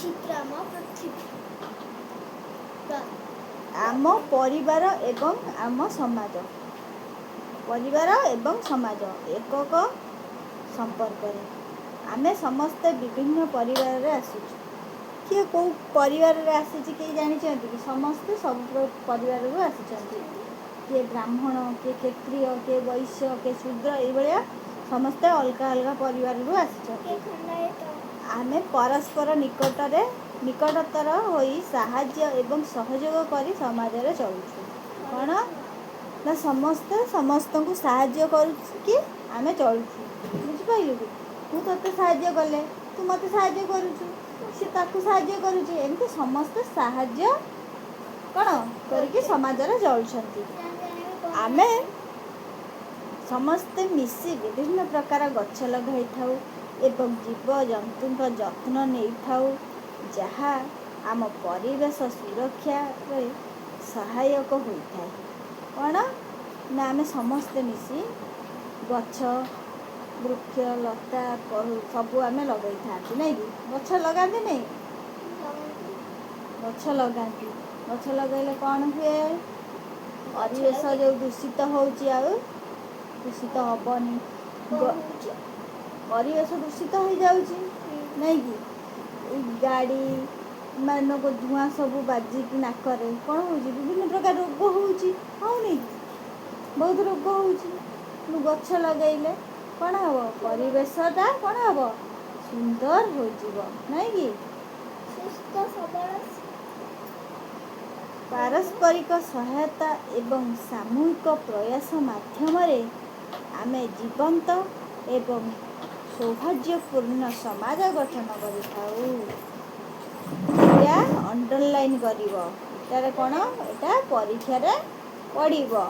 चित्रम पृथ्वी आम परिवार एवं आम समाज परिवार एवं समाज एकक संपर्क आमे समस्ते विभिन्न परिवार रे आसुଛୁ किए कौ परिवार रे आसीची के जानि छथि कि समस्ते सब परिवार रो आसीचंती किए ब्राह्मण किए क्षत्रिय किए वैश्य किए शूद्र ए भलिया समस्ते अलगा अलगा परिवार रो आसीचंती आमे परस्पर निकटतर होई साहाय्य एवं सहयोग करी समाज रे चलुछु कोन ना समस्ते समस्त को साहाय्य करूछु कि आमे चलुछु बुझि पाइलु कि तू तते साहाय्य कले तू मते साहाय्य करूछु से ताकू साहाय्य करूछु एमती समस्त साहाय्य कोन करके समाज रे चलुछंती आमे समस्ते मिसी विभिन्न प्रकार गछ लगाई थाउ एवं जीव जंतु का जत्न नहीं थाउ जहा आम परिवेश सुरक्षा रे सहायक होता है कौन ना आम समस्ते मिसी गछ वृक्ष लता सबू आम लगे था नहीं कि गछ लगाते नहीं गछ लगाती गछ लगेले कौन हुए परिवेश जो दूषित होउची आ दूषित हबनी परिवेश दूषित हो जाउची नहीं कि गाड़ी मान को धुआं सब बाजिकी नाकरे कौन होउची विभिन्न प्रकार रोग होउची होउनी बहुत रोग होउची गछ लगाइले कौन हबो परिवेशटा कौन हबो सुंदर हो जीवो नहीं कि सुस्थ सबल पारस्परिक सहायता एवं सामूहिक प्रयास माध्यम आमे जीवंत एवं सौभाग्यपूर्ण समाज गठन करिथाउ या अंडरलाइन करिवो एटारे कोन एटा परीक्षा रे पड़िवो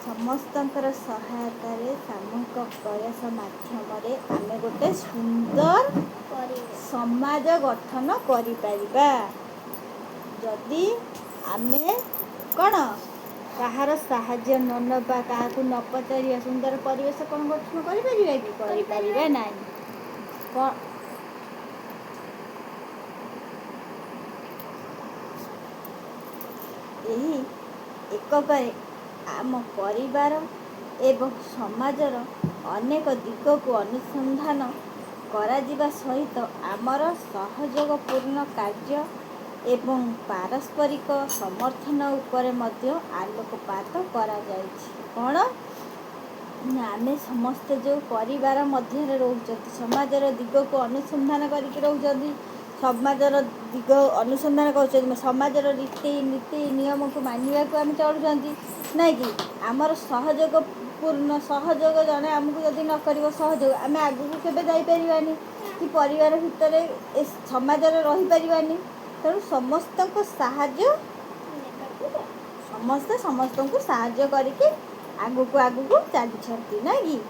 समस्तंकर सहायता रे सामूहिक प्रयास माध्यम आमे गोटे सुंदर समाज गठन करि परिबा जदि आमे कोन कहार साहाय्य न नबा क्या न पचारिया सुंदर परिवेश कौन गठन करिपरिबा नहीं यही एककरे आम परिवार एवं समाजर अनेक दिग को अनुसंधान करा जिबा सहित आमर सहयोगपूर्ण कार्य एवं पारस्परिक समर्थन उपरे मध्य आलोकपात करा जायछि कोन ना आमे समस्त जो परिवार मध्य रहउछथि समाजर दिग को अनुसंधान करके रहउछथि समाजर दिग अनुसंधान करछथि समाजर रीति नीति नियम को मानिबा को आमे चलुछथि नै कि हमर सहयोग पूर्ण सहयोग जने हमकु यदि न करिवो सहयोग आमे आगु को केबे जाई परिबानी कि परिवार भितर ए समाजर रहि परिबानी तेणु समस्त को साहाय्य समस्ते समस्त को साहाय्य करके आगु को चलुछथि नै कि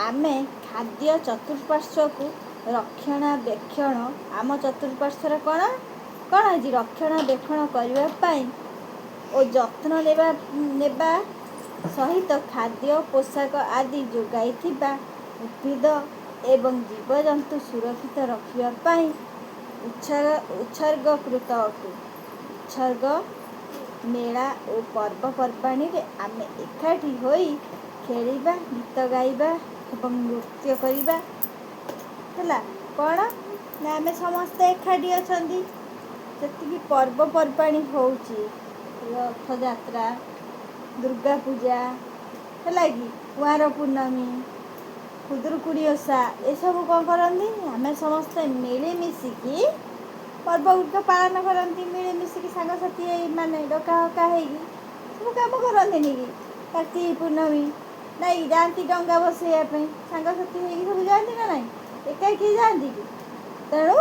आमे खाद्य चतुष्पार्श्व को रक्षणाबेक्षण आम चतुष्पार्श्वर कौन कौन है रक्षणाबेक्षण करने पाई और जत्न नेबा सहित खाद्य पोशाक आदि जोगाई उद्भिद एवं जीवजंतु सुरक्षित रखिया पाई उत्सर्गकृत अटु उत्सर्ग मेला और पर्वपर्वाणी रे आमे एकाठी होई खेलिबा गीत गाइबा एवं नृत्य करिबा हला कौन ना आमे समस्ते एकाठी अछंती जति पर्वपर्वाणी होउची रथ यात्रा दुर्गा पूजा है कि कुआर पूर्णमी खुदुरकुड़ी ओषा ये सब कौन करती आम समस्ते मिलमिशिकी पर्व गुड़िक पालन करती मिलमिशिकी सांगसाथी माने डका हका हो सब कम करती कि कार्तिक पूर्णमी नहीं जाती डंगा बसैयापी सांगसाथी हो सब जाती ना नहीं एका किए जाती कि तेणु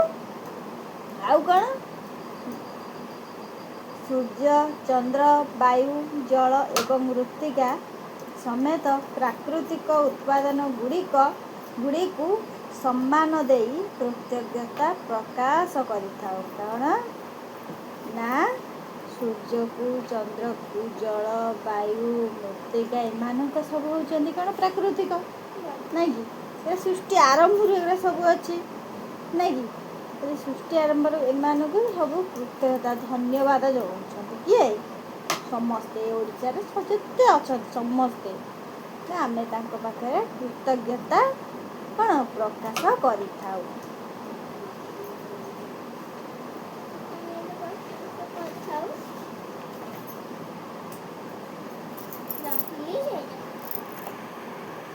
आउ कौन सूर्य चंद्र वायु जल एवं मृत्तिका समेत प्राकृतिक उत्पादन गुड़िक सम्मान देई कृतज्ञता प्रकाश करिथाउ कौन ना सूर्य को चंद्र को जल वायु मृत्तिका एमानक सब होचंदी कौन प्राकृतिक नहीं कि सृष्टि आरंभ सब अच्छी ନାଇଁ କି ଯଦି ସୃଷ୍ଟି ଆରମ୍ଭରୁ ଏମାନଙ୍କୁ ସବୁ କୃତଜ୍ଞତା ଧନ୍ୟବାଦ ଜଣାଉଛନ୍ତି। କିଏ? ସମସ୍ତେ ଓଡ଼ିଶାରେ ଯେତେ ଅଛନ୍ତି ସମସ୍ତେ ଆମେ ତାଙ୍କ ପାଖରେ କୃତଜ୍ଞତା କ'ଣ ପ୍ରକାଶ କରିଥାଉ।